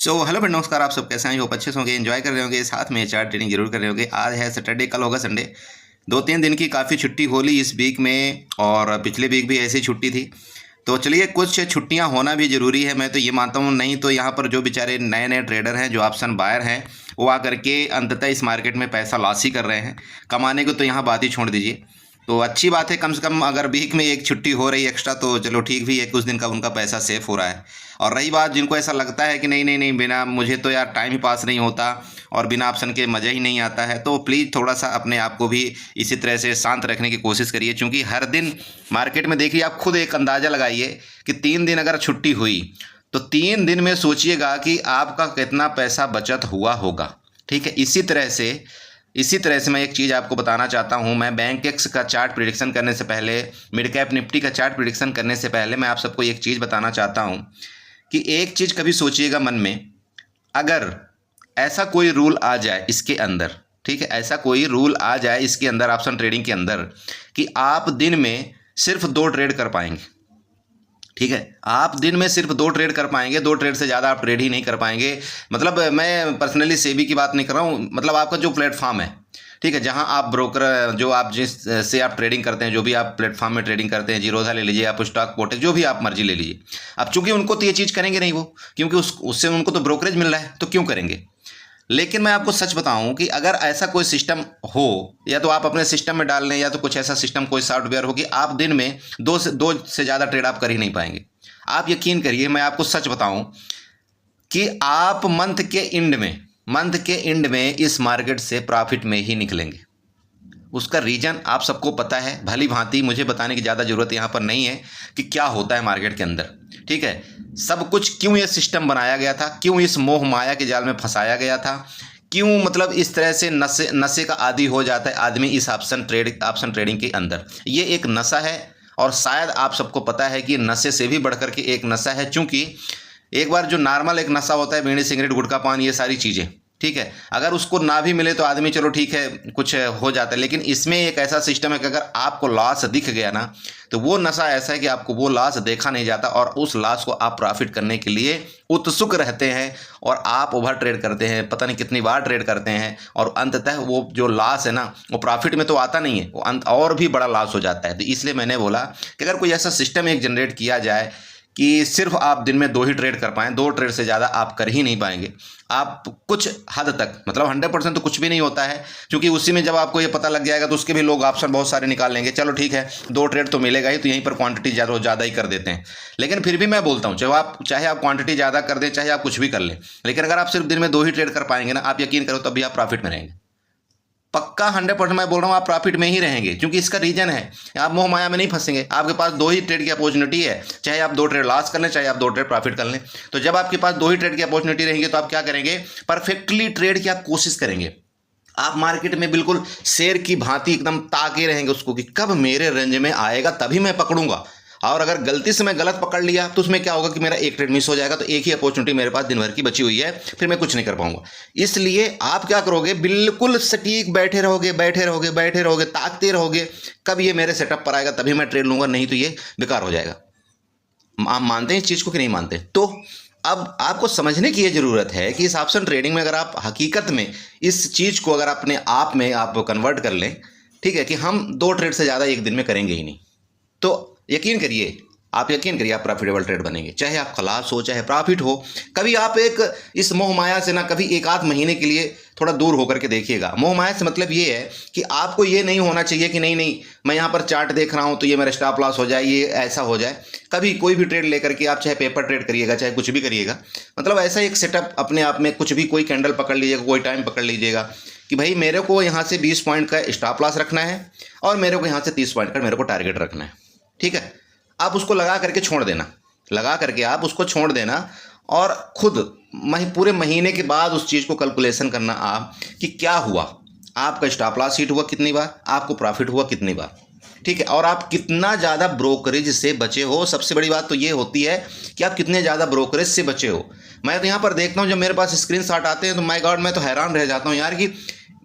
Hello friend, नमस्कार। आप सब कैसे हैं? होप अच्छे से होंगे, एंजॉय कर रहे होंगे, साथ में चार्ट ट्रेडिंग जरूर कर रहे होंगे। आज है सैटरडे, कल होगा संडे। 2-3 दिन की काफ़ी छुट्टी हो ली इस वीक में, और पिछले वीक भी ऐसी छुट्टी थी। तो चलिए, कुछ छुट्टियां होना भी ज़रूरी है, मैं तो ये मानता हूँ। नहीं तो यहाँ पर जो बेचारे नए नए ट्रेडर हैं, जो ऑप्शन बायर हैं, वो आकर के अंततः इस मार्केट में पैसा लॉस ही कर रहे हैं। कमाने को तो यहाँ बात ही छोड़ दीजिए। तो अच्छी बात है, कम से कम अगर वीक में एक छुट्टी हो रही एक्स्ट्रा तो चलो ठीक भी है, कुछ दिन का उनका पैसा सेफ हो रहा है। और रही बात जिनको ऐसा लगता है कि नहीं नहीं नहीं, बिना मुझे तो यार टाइम ही पास नहीं होता और बिना ऑप्शन के मज़ा ही नहीं आता है, तो प्लीज़ थोड़ा सा अपने आप को भी इसी तरह से शांत रखने की कोशिश करिए। क्योंकि हर दिन मार्केट में देखिए, आप खुद एक अंदाज़ा लगाइए कि 3 दिन अगर छुट्टी हुई तो 3 दिन में सोचिएगा कि आपका कितना पैसा बचत हुआ होगा। ठीक है, इसी तरह से मैं एक चीज़ आपको बताना चाहता हूं। मैं बैंक एक्स का चार्ट प्रिडिक्शन करने से पहले, मिड कैप निफ्टी का चार्ट प्रिडिक्शन करने से पहले मैं आप सबको एक चीज़ बताना चाहता हूं कि एक चीज़ कभी सोचिएगा मन में, अगर ऐसा कोई रूल आ जाए इसके अंदर, ठीक है, ऐसा कोई रूल आ जाए इसके अंदर, ऑप्शन ट्रेडिंग के अंदर, कि आप दिन में सिर्फ 2 ट्रेड कर पाएंगे। ठीक है, आप दिन में सिर्फ 2 ट्रेड कर पाएंगे, 2 ट्रेड से ज़्यादा आप ट्रेड ही नहीं कर पाएंगे। मतलब मैं पर्सनली सेबी की बात नहीं कर रहा हूँ, मतलब आपका जो प्लेटफॉर्म है, ठीक है, जहां आप ब्रोकर, जो आप जिस से आप ट्रेडिंग करते हैं, जो भी आप प्लेटफॉर्म में ट्रेडिंग करते हैं, जीरोधा ले लीजिए, आप स्टॉक कोटेक, जो भी आप मर्जी ले लीजिए। अब चूंकि उनको तो ये चीज़ करेंगे नहीं वो, क्योंकि उससे उनको तो ब्रोकरेज मिल रहा है, तो क्यों करेंगे। लेकिन मैं आपको सच बताऊं कि अगर ऐसा कोई सिस्टम हो, या तो आप अपने सिस्टम में डाल लें, या तो कुछ ऐसा सिस्टम, कोई सॉफ्टवेयर हो कि आप दिन में दो से ज़्यादा ट्रेड आप कर ही नहीं पाएंगे। आप यकीन करिए, मैं आपको सच बताऊं कि आप मंथ के एंड में इस मार्केट से प्रॉफिट में ही निकलेंगे। उसका रीज़न आप सबको पता है भली भांति, मुझे बताने की ज़्यादा ज़रूरत यहाँ पर नहीं है कि क्या होता है मार्केट के अंदर। ठीक है, सब कुछ क्यों ये सिस्टम बनाया गया था, क्यों इस मोह माया के जाल में फंसाया गया था, क्यों मतलब इस तरह से नशे नशे का आदी हो जाता है आदमी इस ऑप्शन ट्रेडिंग के अंदर। ये एक नशा है, और शायद आप सबको पता है कि नशे से भी बढ़कर के एक नशा है। चूंकि एक बार जो नॉर्मल एक नशा होता है, बीड़ी सिगरेट गुटखा पान, ये सारी चीज़ें, ठीक है, अगर उसको ना भी मिले तो आदमी चलो ठीक है, कुछ हो जाता है। लेकिन इसमें एक ऐसा सिस्टम है कि अगर आपको लॉस दिख गया ना, तो वो नशा ऐसा है कि आपको वो लॉस देखा नहीं जाता, और उस लॉस को आप प्रॉफिट करने के लिए उत्सुक रहते हैं, और आप ओवर ट्रेड करते हैं, पता नहीं कितनी बार ट्रेड करते हैं, और अंततः वो जो लॉस है ना, वो प्रॉफिट में तो आता नहीं है, वो अंत और भी बड़ा लॉस हो जाता है। तो इसलिए मैंने बोला कि अगर कोई ऐसा सिस्टम एक जनरेट किया जाए कि सिर्फ आप दिन में 2 ही ट्रेड कर पाएँ, 2 ट्रेड से ज़्यादा आप कर ही नहीं पाएंगे। आप कुछ हद तक, मतलब 100% तो कुछ भी नहीं होता है, क्योंकि उसी में जब आपको ये पता लग जाएगा तो उसके भी लोग ऑप्शन बहुत सारे निकाल लेंगे। चलो ठीक है, 2 ट्रेड तो मिलेगा ही, तो यहीं पर क्वांटिटी ज़्यादा ही कर देते हैं। लेकिन फिर भी मैं बोलता हूँ, चाहे आप क्वांटिटी ज़्यादा कर दें, चाहे आप कुछ भी कर लें, लेकिन अगर आप सिर्फ दिन में 2 ही ट्रेड कर पाएंगे ना, आप यकीन करो तब भी आप प्रॉफिट में रहेंगे। पक्का 100% मैं बोल रहा हूँ, आप प्रॉफिट में ही रहेंगे। क्योंकि इसका रीजन है, आप मोह माया में नहीं फंसेंगे। आपके पास 2 ही ट्रेड की अपॉर्चुनिटी है, चाहे आप 2 ट्रेड लॉस कर लें, चाहे आप 2 ट्रेड प्रॉफिट कर लें। तो जब आपके पास 2 ही ट्रेड की अपॉर्चुनिटी रहेंगे, तो आप क्या करेंगे, परफेक्टली ट्रेड की आप कोशिश करेंगे। आप मार्केट में बिल्कुल शेर की भांति एकदम ताके रहेंगे उसको, कि कब मेरे रेंज में आएगा तभी मैं पकड़ूंगा। और अगर गलती से मैं गलत पकड़ लिया तो उसमें क्या होगा कि मेरा एक ट्रेड मिस हो जाएगा, तो एक ही अपॉर्चुनिटी मेरे पास दिन भर की बची हुई है, फिर मैं कुछ नहीं कर पाऊंगा। इसलिए आप क्या करोगे, बिल्कुल सटीक बैठे रहोगे, ताकते रहोगे, कब ये मेरे सेटअप पर आएगा तभी मैं ट्रेड लूंगा, नहीं तो ये बेकार हो जाएगा। आप मानते हैं इस चीज़ को कि नहीं मानते? तो अब आपको समझने की ये ज़रूरत है कि इस ऑप्शन ट्रेडिंग में अगर आप हकीकत में इस चीज़ को अगर अपने आप में आप कन्वर्ट कर लें, ठीक है, कि हम 2 ट्रेड से ज़्यादा एक दिन में करेंगे ही नहीं, तो यकीन करिए, आप प्रॉफिटेबल ट्रेड बनेंगे। चाहे आप खलास हो, चाहे प्रॉफिट हो। कभी आप इस मोह माया से ना, कभी 1 आध महीने के लिए थोड़ा दूर होकर के देखिएगा। मोह माया से मतलब ये है कि आपको ये नहीं होना चाहिए कि नहीं नहीं, मैं यहाँ पर चार्ट देख रहा हूँ तो ये मेरा स्टॉप लॉस हो जाए, ये ऐसा हो जाए। कभी कोई भी ट्रेड लेकर के आप चाहे पेपर ट्रेड करिएगा, चाहे कुछ भी करिएगा, मतलब ऐसा एक सेटअप अपने आप में, कुछ भी कोई कैंडल पकड़ लीजिएगा, कोई टाइम पकड़ लीजिएगा कि भाई मेरे को यहाँ से 20 पॉइंट का स्टॉप लॉस रखना है, और मेरे को यहाँ से 30 पॉइंट का मेरे को टारगेट रखना है। ठीक है, आप उसको लगा करके आप उसको छोड़ देना, और खुद पूरे महीने के बाद उस चीज़ को कैलकुलेशन करना आप कि क्या हुआ, आपका स्टॉप लॉस हिट हुआ कितनी बार, आपको प्रॉफिट हुआ कितनी बार। ठीक है, और आप कितना ज़्यादा ब्रोकरेज से बचे हो। सबसे बड़ी बात तो ये होती है कि आप कितने ज़्यादा ब्रोकरेज से बचे हो। मैं तो यहाँ पर देखता हूँ, जब मेरे पास स्क्रीनशॉट आते हैं तो माय गॉड, मैं तो हैरान रह जाता हूँ यार, कि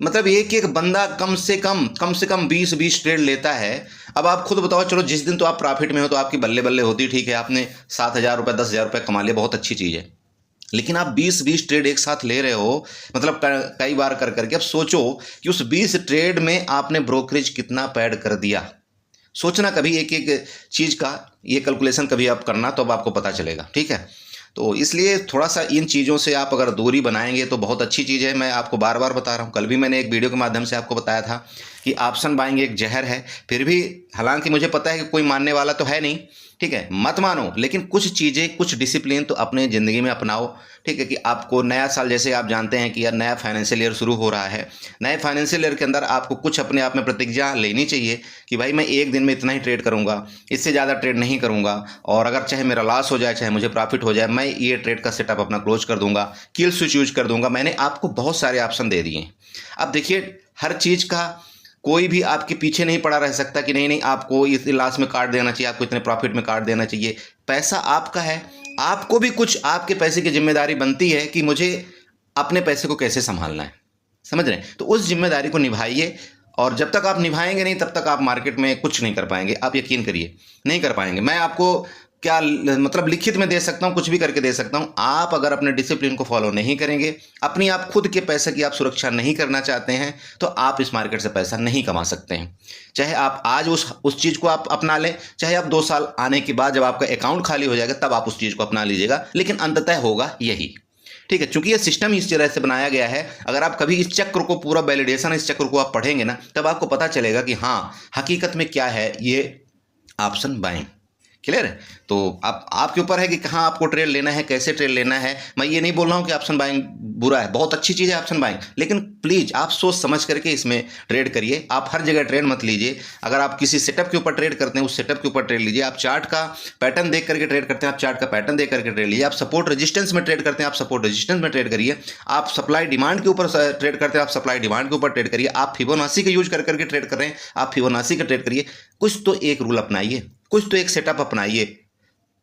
मतलब एक बंदा कम से कम 20 ट्रेड लेता है। अब आप खुद बताओ, चलो जिस दिन तो आप प्रॉफिट में हो तो आपकी बल्ले बल्ले होती, ठीक है, आपने 7,000 रुपये 10,000 रुपये कमा लिया, बहुत अच्छी चीज़ है। लेकिन आप 20-20 ट्रेड एक साथ ले रहे हो, मतलब कई बार कर करके। अब सोचो कि उस 20 ट्रेड में आपने ब्रोकरेज कितना पैड कर दिया। सोचना कभी एक एक चीज़ का ये कैलकुलेशन कभी आप करना, तो अब आपको पता चलेगा। ठीक है, तो इसलिए थोड़ा सा इन चीज़ों से आप अगर दूरी बनाएंगे तो बहुत अच्छी चीज़ है। मैं आपको बार बार बता रहा हूँ, कल भी मैंने एक वीडियो के माध्यम से आपको बताया था कि ऑप्शन बाइंग एक जहर है। फिर भी हालांकि मुझे पता है कि कोई मानने वाला तो है नहीं, ठीक है, मत मानो, लेकिन कुछ चीज़ें, कुछ डिसिप्लिन तो अपने ज़िंदगी में अपनाओ। ठीक है, कि आपको नया साल, जैसे आप जानते हैं कि यार नया फाइनेंशियल ईयर शुरू हो रहा है, नए फाइनेंशियल ईयर के अंदर आपको कुछ अपने आप में प्रतिज्ञा लेनी चाहिए कि भाई मैं एक दिन में इतना ही ट्रेड करूंगा, इससे ज़्यादा ट्रेड नहीं करूंगा, और अगर चाहे मेरा लॉस हो जाए चाहे मुझे प्रॉफिट हो जाए, मैं ये ट्रेड का सेटअप अपना क्लोज कर दूंगा, किल स्विच यूज कर दूंगा। मैंने आपको बहुत सारे ऑप्शन दे दिए हैं। अब देखिए, हर चीज़ का कोई भी आपके पीछे नहीं पड़ा रह सकता कि नहीं नहीं आपको इस लॉस में काट देना चाहिए, आपको इतने प्रॉफिट में काट देना चाहिए। पैसा आपका है, आपको भी कुछ आपके पैसे की जिम्मेदारी बनती है कि मुझे अपने पैसे को कैसे संभालना है, समझ रहे हैं? तो उस जिम्मेदारी को निभाइए, और जब तक आप निभाएंगे नहीं तब तक आप मार्केट में कुछ नहीं कर पाएंगे। आप यकीन करिए, नहीं कर पाएंगे। मैं आपको क्या मतलब लिखित में दे सकता हूँ, कुछ भी करके दे सकता हूँ। आप अगर अपने डिसिप्लिन को फॉलो नहीं करेंगे, अपनी आप खुद के पैसे की आप सुरक्षा नहीं करना चाहते हैं, तो आप इस मार्केट से पैसा नहीं कमा सकते हैं। चाहे आप आज उस चीज़ को आप अपना लें, चाहे आप 2 साल आने के बाद जब आपका अकाउंट खाली हो जाएगा तब आप उस चीज़ को अपना लीजिएगा, लेकिन अंततः होगा यही। ठीक है, चूंकि ये सिस्टम इस तरह से बनाया गया है, अगर आप कभी इस चक्र को, पूरा वैलिडेशन इस चक्र को आप पढ़ेंगे ना, तब आपको पता चलेगा कि हाँ हकीकत में क्या है ये ऑप्शन बाइंग। क्लियर है? तो आपके ऊपर है कि कहाँ आपको ट्रेड लेना है, कैसे ट्रेड लेना है। मैं ये नहीं बोल रहा हूँ कि ऑप्शन बाइंग बुरा है, बहुत अच्छी चीज़ है ऑप्शन बाइंग, लेकिन प्लीज़ आप सोच समझ करके इसमें ट्रेड करिए। आप हर जगह ट्रेड मत लीजिए। अगर आप किसी सेटअप के ऊपर ट्रेड करते हैं, उस सेटअप के ऊपर ट्रेड लीजिए। आप चार्ट का पैटर्न देख करके ट्रेड करते हैं, आप चार्ट का पैटर्न देख करके ट्रेड लीजिए। आप सपोर्ट रेजिस्टेंस में ट्रेड करते हैं, आप सपोर्ट रेजिस्टेंस में ट्रेड करिए। आप सप्लाई डिमांड के ऊपर ट्रेड करते हैं, आप सप्लाई डिमांड के ऊपर ट्रेड करिए। आप फिबोनाची का यूज करके ट्रेड कर रहे हैं, आप फिबोनाची का ट्रेड करिए। कुछ तो एक रूल अपनाइए, कुछ तो एक सेटअप अपनाइए।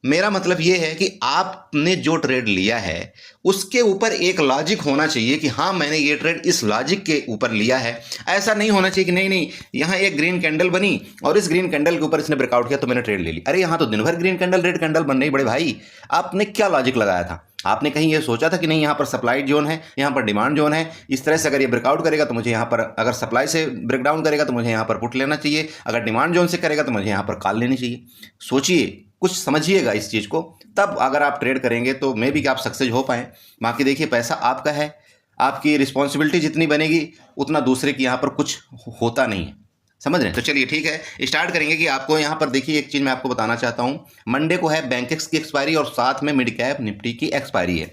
मेरा मतलब ये है कि आपने जो ट्रेड लिया है उसके ऊपर एक लॉजिक होना चाहिए कि हाँ मैंने ये ट्रेड इस लॉजिक के ऊपर लिया है। ऐसा नहीं होना चाहिए कि नहीं नहीं यहाँ एक ग्रीन कैंडल बनी और इस ग्रीन कैंडल के ऊपर इसने ब्रेकआउट किया तो मैंने ट्रेड ले ली। अरे यहाँ तो दिन भर ग्रीन कैंडल रेड कैंडल बन रही, बड़े भाई आपने क्या लॉजिक लगाया था? आपने कहीं ये सोचा था कि नहीं यहाँ पर सप्लाई जोन है, यहाँ पर डिमांड जोन है, इस तरह से अगर ये ब्रेकआउट करेगा तो मुझे यहाँ पर, अगर सप्लाई से ब्रेकडाउन करेगा तो मुझे यहाँ पर पुट लेना चाहिए, अगर डिमांड जोन से करेगा तो मुझे यहाँ पर कॉल लेनी चाहिए। सोचिए, कुछ समझिएगा इस चीज़ को, तब अगर आप ट्रेड करेंगे तो मे भी कि आप सक्सेस हो पाएँ। बाकी देखिए पैसा आपका है, आपकी रिस्पॉन्सिबिलिटी जितनी बनेगी उतना दूसरे की यहाँ पर कुछ होता नहीं है, समझ रहे हैं? तो चलिए ठीक है, स्टार्ट करेंगे कि आपको यहाँ पर देखिए एक चीज़ मैं आपको बताना चाहता हूँ। मंडे को है बैंकेक्स की एक्सपायरी और साथ में मिड कैप निफ्टी की एक्सपायरी है।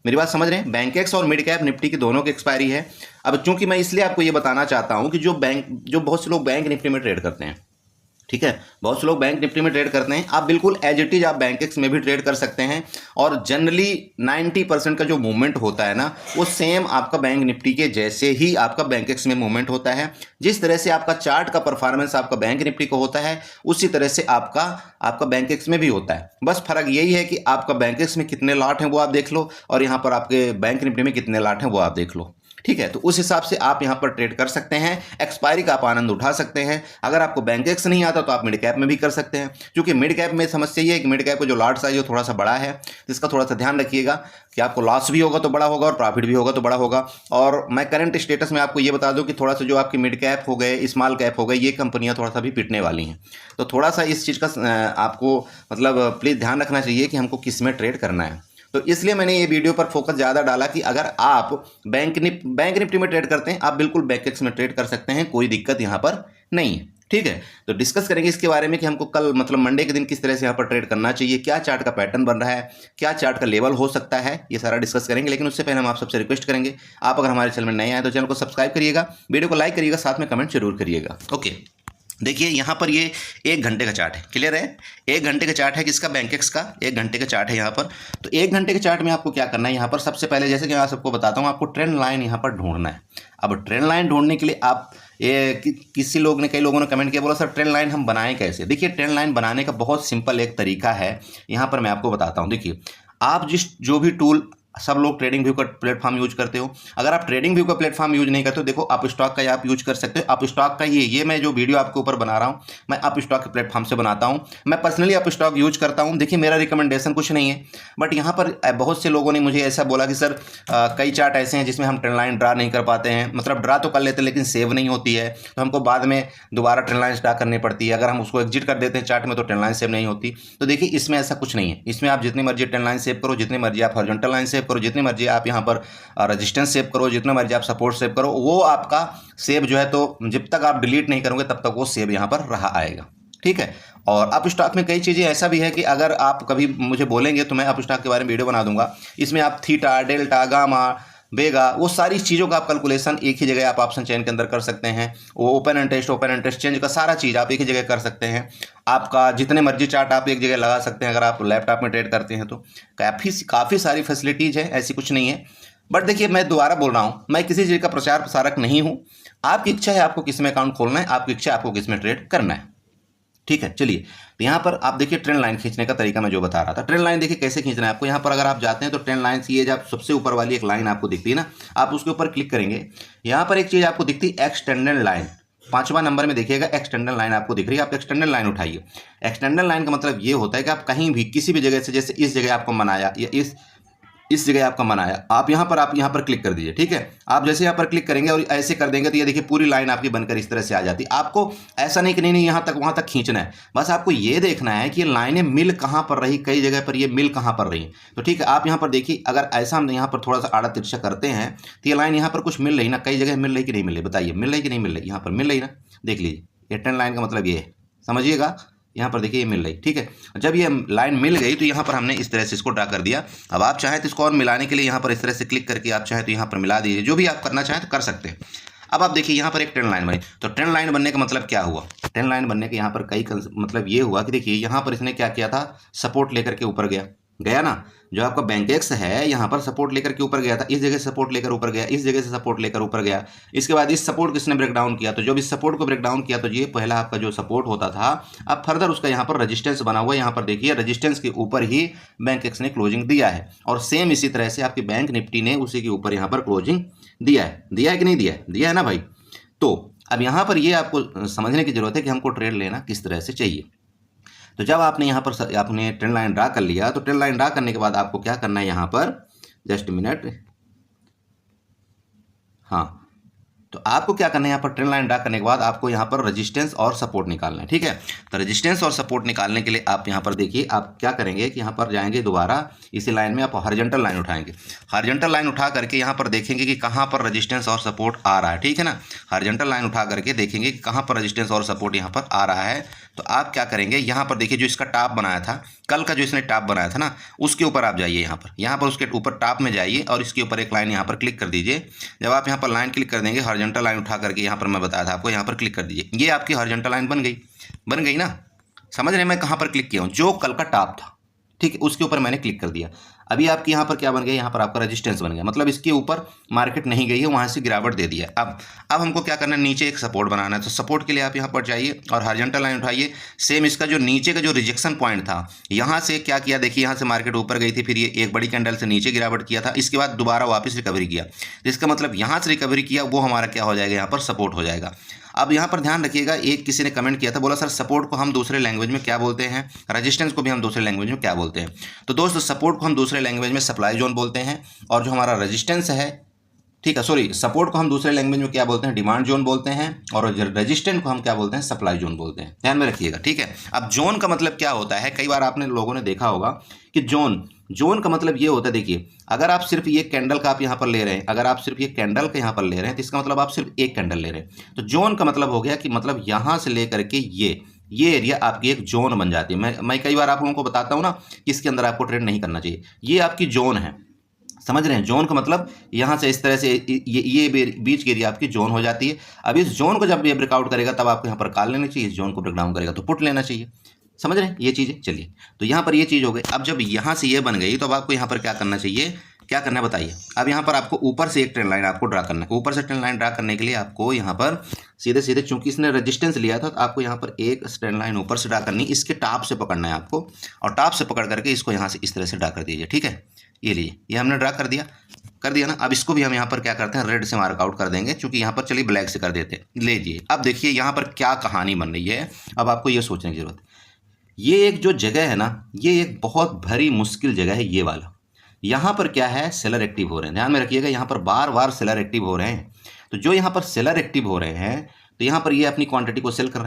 मेरी बात समझ रहे हैं? बैंकेक्स और मिड कैप निफ्टी की दोनों की एक्सपायरी है। अब चूंकि मैं इसलिए आपको ये बताना चाहता हूँ कि जो बहुत से लोग बैंक निफ्टी में ट्रेड करते हैं, ठीक है, बहुत से लोग बैंक निफ्टी में ट्रेड करते हैं, आप बिल्कुल एज इट इज आप बैंकेक्स में भी ट्रेड कर सकते हैं। और जनरली 90% का जो मूवमेंट होता है ना, वो सेम आपका बैंक निफ्टी के जैसे ही आपका बैंकेक्स में मूवमेंट होता है। जिस तरह से आपका चार्ट का परफॉर्मेंस आपका बैंक निफ्टी को होता है, उसी तरह से आपका बैंकेक्स में भी होता है। बस फर्क यही है कि आपका बैंकेक्स में कितने लॉट हैं वो आप देख लो, और यहाँ पर आपके बैंक निफ्टी में कितने लॉट हैं वो आप देख लो। ठीक है, तो उस हिसाब से आप यहाँ पर ट्रेड कर सकते हैं, एक्सपायरी का आप आनंद उठा सकते हैं। अगर आपको बैंकेक्स नहीं आता तो आप मिड कैप में भी कर सकते हैं, क्योंकि मिड कैप में समस्या ये है कि मिड कैप का जो लॉट साइज है थोड़ा सा बड़ा है, जिसका थोड़ा सा ध्यान रखिएगा कि आपको लॉस भी होगा तो बड़ा होगा और प्रॉफिट भी होगा तो बड़ा होगा। और मैं करंट स्टेटस में आपको ये बता दूं कि थोड़ा सा जो आपकी मिड कैप हो गए, स्मॉल कैप हो गए, ये कंपनियां थोड़ा सा भी पिटने वाली हैं। तो थोड़ा सा इस चीज़ का आपको मतलब प्लीज़ ध्यान रखना चाहिए कि हमको किस में ट्रेड करना है। तो इसलिए मैंने ये वीडियो पर फोकस ज़्यादा डाला कि अगर आप बैंक निफ्टी में ट्रेड करते हैं, आप बिल्कुल बैंकेक्स में ट्रेड कर सकते हैं, कोई दिक्कत यहाँ पर नहीं है। ठीक है, तो डिस्कस करेंगे इसके बारे में कि हमको कल मतलब मंडे के दिन किस तरह से यहाँ पर ट्रेड करना चाहिए, क्या चार्ट का पैटर्न बन रहा है, क्या चार्ट का लेवल हो सकता है, ये सारा डिस्कस करेंगे। लेकिन उससे पहले हम आप सबसे रिक्वेस्ट करेंगे, आप अगर हमारे चैनल में नए आए तो चैनल को सब्सक्राइब करिएगा, वीडियो को लाइक करिएगा, साथ में कमेंट जरूर करिएगा। ओके, देखिए यहाँ पर ये 1 घंटे का चार्ट है, क्लियर है? 1 घंटे का चार्ट है किसका? बैंकेक्स का 1 घंटे का चार्ट है यहाँ पर। तो 1 घंटे के चार्ट में आपको क्या करना है, यहाँ पर सबसे पहले जैसे कि मैं सबको बताता हूँ, आपको ट्रेंड लाइन यहाँ पर ढूंढना है। अब ट्रेंड लाइन ढूंढने के लिए आप कई लोगों ने कमेंट किया, बोला सर ट्रेंड लाइन हम बनाएं कैसे? देखिए ट्रेंड लाइन बनाने का बहुत सिंपल एक तरीका है, यहाँ पर मैं आपको बताता हूँ। देखिए आप जो भी टूल सब लोग ट्रेडिंग व्यू का प्लेटफॉर्म यूज करते हो। अगर आप ट्रेडिंग व्यू का प्लेटफॉर्म यूज नहीं करते हो, देखो अप स्टॉक का आप यूज कर सकते हो। अप स्टॉक का ये मैं जो वीडियो आपके ऊपर बना रहा हूँ, मैं अप स्टॉक के प्लेटफॉर्म से बनाता हूँ। मैं पर्सनली अप स्टॉक यूज करता हूँ। देखिए मेरा रिकमेंडेशन कुछ नहीं है, बट यहाँ पर बहुत से लोगों ने मुझे ऐसा बोला कि सर कई चार्ट ऐसे हैं जिसमें हम ट्रेंड लाइन ड्रा नहीं कर पाते हैं, मतलब ड्रा तो कर लेते हैं लेकिन सेव नहीं होती है, तो हमको बाद में दोबारा ट्रेंड लाइन ड्रा करनी पड़ती है। अगर हम उसको एग्जिट कर देते हैं चार्ट में तो ट्रेंड लाइन सेव नहीं होती। तो देखिए इसमें ऐसा कुछ नहीं है। इसमें आप जितनी मर्जी ट्रेंड लाइन सेव करो, जितनी मर्जी आप हॉरिजॉन्टल लाइन सेव करो, जितनी मर्जी आप यहाँ पर रेजिस्टेंस सेव करो, जितना मर्जी आप सपोर्ट सेव करो, वो आपका सेव जो है तो जब तक आप डिलीट नहीं करोगे तब तक वो सेव यहाँ पर रहा आएगा। ठीक है। और अप स्टॉक में कई चीज़ें ऐसा भी है कि अगर आप कभी मुझे बोलेंगे तो मैं अप स्टॉक के बारे में वीडियो बना दूंगा। इसमें आप थीटा, डेल्टा, गामा, बेगा, वो सारी चीज़ों का आप कैलकुलेशन एक ही जगह आप ऑप्शन चेन के अंदर कर सकते हैं। वो ओपन इंटरेस्ट चेंज का सारा चीज़ आप एक ही जगह कर सकते हैं। आपका जितने मर्जी चार्ट आप एक जगह लगा सकते हैं अगर आप लैपटॉप में ट्रेड करते हैं तो। काफ़ी सारी फैसिलिटीज़ है, ऐसी कुछ नहीं है। बट देखिए मैं दोबारा बोल रहा हूँ, मैं किसी चीज़ का प्रचार प्रसारक नहीं हूँ। आपकी इच्छा है आपको किस में अकाउंट खोलना है, आपकी इच्छा है आपको किस में ट्रेड करना है। ठीक है। चलिए तो यहाँ पर आप देखिए ट्रेंड लाइन खींचने का तरीका मैं जो बता रहा था। ट्रेंड लाइन देखिए कैसे खींचना है आपको। यहाँ पर अगर आप जाते हैं तो ट्रेंड लाइन ये जब सबसे ऊपर वाली एक लाइन आपको दिखती है ना, आप उसके ऊपर क्लिक करेंगे। यहाँ पर एक चीज़ आपको दिखती है एक्सटेंडेड लाइन, 5वां नंबर में देखिएगा एक्सटेंडेड लाइन आपको दिख रही है। आप एक्सटेंडेड लाइन उठाइए। एक्सटेंडेड लाइन का मतलब ये होता है कि आप कहीं भी किसी भी जगह से, जैसे इस जगह आपको मनाया या इस जगह आपका मन आया, आप यहाँ पर क्लिक कर दीजिए। ठीक है। आप जैसे यहाँ पर क्लिक करेंगे और ऐसे कर देंगे तो ये देखिए पूरी लाइन आपकी बनकर इस तरह से आ जाती है। आपको ऐसा नहीं कि नहीं यहाँ तक वहाँ तक खींचना है, बस आपको ये देखना है कि ये लाइनें मिल कहाँ पर रही, कई जगह पर ये मिल कहाँ पर रही। तो ठीक है, आप यहाँ पर देखिए अगर ऐसा हम यहाँ पर थोड़ा सा आड़ा तिरछा करते हैं तो ये लाइन यहाँ पर कुछ मिल रही ना, कई जगह मिल रही कि नहीं मिल रही, बताइए मिल रही कि नहीं मिल रही। यहाँ पर मिल रही ना, देख लीजिए। ये ट्रेंड लाइन का मतलब ये है, समझिएगा। यहाँ पर देखिए ये मिल रही। ठीक है। जब ये लाइन मिल गई तो यहाँ पर हमने इस तरह से इसको ड्रा कर दिया। अब आप चाहें तो इसको और मिलाने के लिए यहाँ पर इस तरह से क्लिक करके आप चाहें तो यहाँ पर मिला दीजिए, जो भी आप करना चाहें तो कर सकते हैं। अब आप देखिए यहाँ पर एक ट्रेंड लाइन बनी। तो ट्रेंड लाइन बनने का मतलब क्या हुआ, ट्रेंड लाइन बनने के यहाँ पर कई मतलब ये हुआ कि देखिए यहाँ पर इसने क्या किया था, सपोर्ट लेकर के ऊपर गया ना। जो आपका बैंकेक्स है यहाँ पर सपोर्ट लेकर के ऊपर गया था, इस जगह से सपोर्ट लेकर ऊपर गया, इस जगह से सपोर्ट लेकर ऊपर गया। इसके बाद इस सपोर्ट किसने ब्रेक डाउन किया, तो जब इस सपोर्ट को ब्रेक डाउन किया तो ये पहला आपका जो सपोर्ट होता था, अब फर्दर उसका यहाँ पर रेजिस्टेंस बना हुआ है। यहाँ पर देखिए रेजिस्टेंस के ऊपर ही बैंकेक्स ने क्लोजिंग दिया है, और सेम इसी तरह से आपकी बैंक निफ्टी ने उसी के ऊपर यहाँ पर क्लोजिंग दिया है कि नहीं दिया है, दिया है ना भाई। तो अब यहाँ पर ये आपको समझने की जरूरत है कि हमको ट्रेड लेना किस तरह से चाहिए। तो जब आपने यहाँ पर आपने ट्रेंड लाइन ड्रा कर लिया, तो ट्रेंड लाइन ड्रा करने के बाद आपको क्या करना है, यहाँ पर जस्ट मिनट, हाँ, तो आपको क्या करना है, यहाँ पर ट्रेंड लाइन ड्रा करने के बाद आपको यहाँ पर रेजिस्टेंस और सपोर्ट निकालना है। ठीक है। तो रेजिस्टेंस और सपोर्ट निकालने के लिए आप यहाँ पर देखिए आप क्या करेंगे कि यहाँ पर जाएंगे, दोबारा इसी लाइन में आप हॉरिजॉन्टल लाइन उठाएंगे। हॉरिजॉन्टल लाइन उठा करके यहाँ पर देखेंगे कि कहाँ पर रेजिस्टेंस और सपोर्ट आ रहा है। ठीक है ना। हॉरिजॉन्टल लाइन उठा करके देखेंगे कि कहाँ पर रेजिस्टेंस और सपोर्ट यहाँ पर आ रहा है। तो आप क्या करेंगे, यहाँ पर देखिए जो इसका टॉप बनाया था, कल का जो इसने टॉप बनाया था ना, उसके ऊपर आप जाइए। यहाँ पर उसके ऊपर टॉप में जाइए और इसके ऊपर एक लाइन यहाँ पर क्लिक कर दीजिए। जब आप यहाँ पर लाइन क्लिक कर देंगे, हॉरिजॉन्टल लाइन उठा करके यहाँ पर मैं बताया था आपको, यहाँ पर क्लिक कर दीजिए। ये आपकी हॉरिजॉन्टल लाइन बन गई ना। समझ रहे हैं मैं कहाँ पर क्लिक किया हूँ, जो कल का टॉप था। ठीक है, उसके ऊपर मैंने क्लिक कर दिया। अभी आपके यहाँ पर क्या बन गया, यहाँ पर आपका रेजिस्टेंस बन गया, मतलब इसके ऊपर मार्केट नहीं गई है, वहाँ से गिरावट दे दिया। अब हमको क्या करना है, नीचे एक सपोर्ट बनाना है। तो सपोर्ट के लिए आप यहाँ पर जाइए और हॉरिजॉन्टल लाइन उठाइए। सेम इसका जो नीचे का जो रिजेक्शन पॉइंट था, यहाँ से क्या किया, देखिए यहाँ से मार्केट ऊपर गई थी, फिर ये एक बड़ी कैंडल से नीचे गिरावट किया था, इसके बाद दोबारा वापस रिकवरी किया। इसका मतलब यहाँ से रिकवरी किया, वो हमारा क्या हो जाएगा, यहाँ पर सपोर्ट हो जाएगा। अब यहाँ पर ध्यान रखिएगा, एक किसी ने कमेंट किया था, बोला सर सपोर्ट को हम दूसरे लैंग्वेज में क्या बोलते हैं, रेजिस्टेंस को भी हम दूसरे लैंग्वेज में क्या बोलते हैं। तो दोस्तों सपोर्ट को हम दूसरे लैंग्वेज में सप्लाई जोन बोलते हैं, और जो हमारा रेजिस्टेंस है, ठीक है, सॉरी, सपोर्ट को हम दूसरे लैंग्वेज में क्या बोलते हैं, डिमांड जोन बोलते हैं, और रेजिस्टेंट को हम क्या बोलते हैं, सप्लाई जोन बोलते हैं। ध्यान में रखिएगा। ठीक है। अब जोन का मतलब क्या होता है, कई बार आपने लोगों ने देखा होगा कि जोन का मतलब ये होता है, देखिए अगर आप सिर्फ ये कैंडल का आप यहाँ पर ले रहे हैं, अगर आप सिर्फ ये कैंडल का यहाँ पर ले रहे हैं तो इसका मतलब आप सिर्फ एक कैंडल ले रहे हैं। तो जोन का मतलब हो गया कि मतलब यहाँ से लेकर के ये एरिया आपकी एक जोन बन जाती है। मैं कई बार आप लोगों को बताता हूँ ना कि इसके अंदर आपको ट्रेड नहीं करना चाहिए, ये आपकी जोन है। समझ रहे हैं, जोन का मतलब यहाँ से इस तरह से ये बीच की एरिया आपकी जोन हो जाती है। अब इस जोन को जब ये ब्रेकआउट करेगा तब आपको यहाँ पर कॉल लेना चाहिए, इस जोन को ब्रेकडाउन करेगा तो पुट लेना चाहिए। समझ रहे हैं ये चीज़ें। चलिए, तो यहाँ पर ये चीज़ हो गई। अब जब यहाँ से ये बन गई तो अब आपको यहाँ पर क्या करना चाहिए, क्या करना है बताइए। अब यहाँ पर आपको ऊपर से एक ट्रेंड लाइन आपको ड्रा करना है। ऊपर से ट्रेंड लाइन ड्रा करने के लिए आपको यहाँ पर सीधे सीधे, चूंकि इसने रेजिस्टेंस लिया था, तो आपको यहाँ पर एक ट्रेंड लाइन ऊपर से ड्रा करनी, इसके टॉप से पकड़ना है आपको, और टॉप से पकड़ करके इसको यहाँ से इस तरह से ड्रा कर दीजिए। ठीक है, ये लीजिए, ये हमने ड्रा कर दिया ना। अब इसको भी हम यहाँ पर क्या करते हैं, रेड से मार्कआउट कर देंगे, क्योंकि यहाँ पर चलिए ब्लैक से कर देते हैं। लीजिए, अब देखिए यहाँ पर क्या कहानी बन रही है। अब आपको ये सोचने की जरूरत है, ये एक जो जगह है ना, ये एक बहुत भरी मुश्किल जगह है ये वाला। यहाँ पर क्या है, सेलर एक्टिव हो रहे हैं, ध्यान में रखिएगा, यहाँ पर बार बार सेलर एक्टिव हो रहे हैं। तो जो यहाँ पर सेलर एक्टिव हो रहे हैं, तो यहाँ पर ये अपनी क्वांटिटी को सेल कर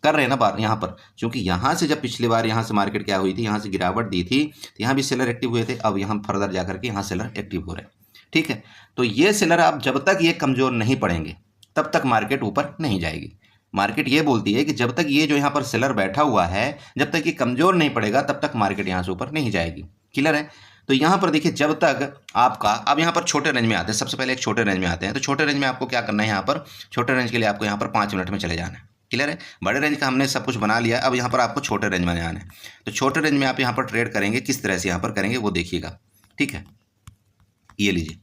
रहे हैं ना बार यहाँ पर, क्योंकि यहाँ से जब पिछली बार यहाँ से मार्केट क्या हुई थी, यहाँ से गिरावट दी थी, तो यहाँ भी सेलर एक्टिव हुए थे। अब यहाँ फर्दर जाकर के यहाँ सेलर एक्टिव हो रहे हैं, ठीक है। तो ये सेलर आप जब तक ये कमजोर नहीं पड़ेंगे तब तक मार्केट ऊपर नहीं जाएगी। मार्केट ये बोलती है कि जब तक ये जो यहाँ पर सेलर बैठा हुआ है, जब तक ये कमजोर नहीं पड़ेगा तब तक मार्केट यहाँ से ऊपर नहीं जाएगी। क्लियर है। तो यहाँ पर देखिए, जब तक आपका, अब यहाँ पर छोटे रेंज में आते हैं, सबसे पहले एक छोटे रेंज में आते हैं। तो छोटे रेंज में आपको क्या करना है, यहाँ पर छोटे रेंज के लिए आपको यहाँ पर 5 मिनट में चले जाना है। क्लियर है। बड़े रेंज का हमने सब कुछ बना लिया, अब यहाँ पर आपको छोटे रेंज में जाना है। तो छोटे रेंज में आप यहाँ पर ट्रेड करेंगे, किस तरह से यहाँ पर करेंगे वो देखिएगा, ठीक है। ये लीजिए,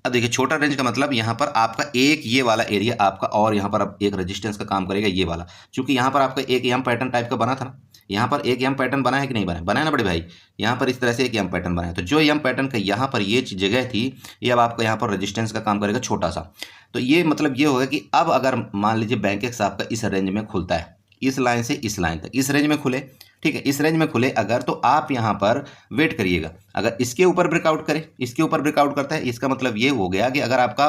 अब देखिए छोटा रेंज का मतलब यहाँ पर आपका एक ये वाला एरिया आपका, और यहाँ पर अब एक रेजिस्टेंस का काम करेगा ये वाला, क्योंकि यहाँ पर आपका एक एम पैटर्न टाइप का बना था ना, यहाँ पर एक एम पैटर्न बना है कि नहीं बना, बनाया ना बड़े भाई, यहाँ पर इस तरह से एक एम पैटर्न बना है। तो जो एम पैटर्न का यहाँ पर ये जगह थी, ये अब आपका यहाँ पर रेजिस्टेंस का काम करेगा छोटा सा। तो ये मतलब ये होगा कि अब अगर मान लीजिए बैंक एक्स आपका इस रेंज में खुलता है, इस लाइन से इस लाइन तक इस रेंज में खुले, ठीक है, इस रेंज में खुले अगर, तो आप यहाँ पर वेट करिएगा। अगर इसके ऊपर ब्रेकआउट करे, इसके ऊपर ब्रेकआउट करता है, इसका मतलब ये हो गया कि अगर आपका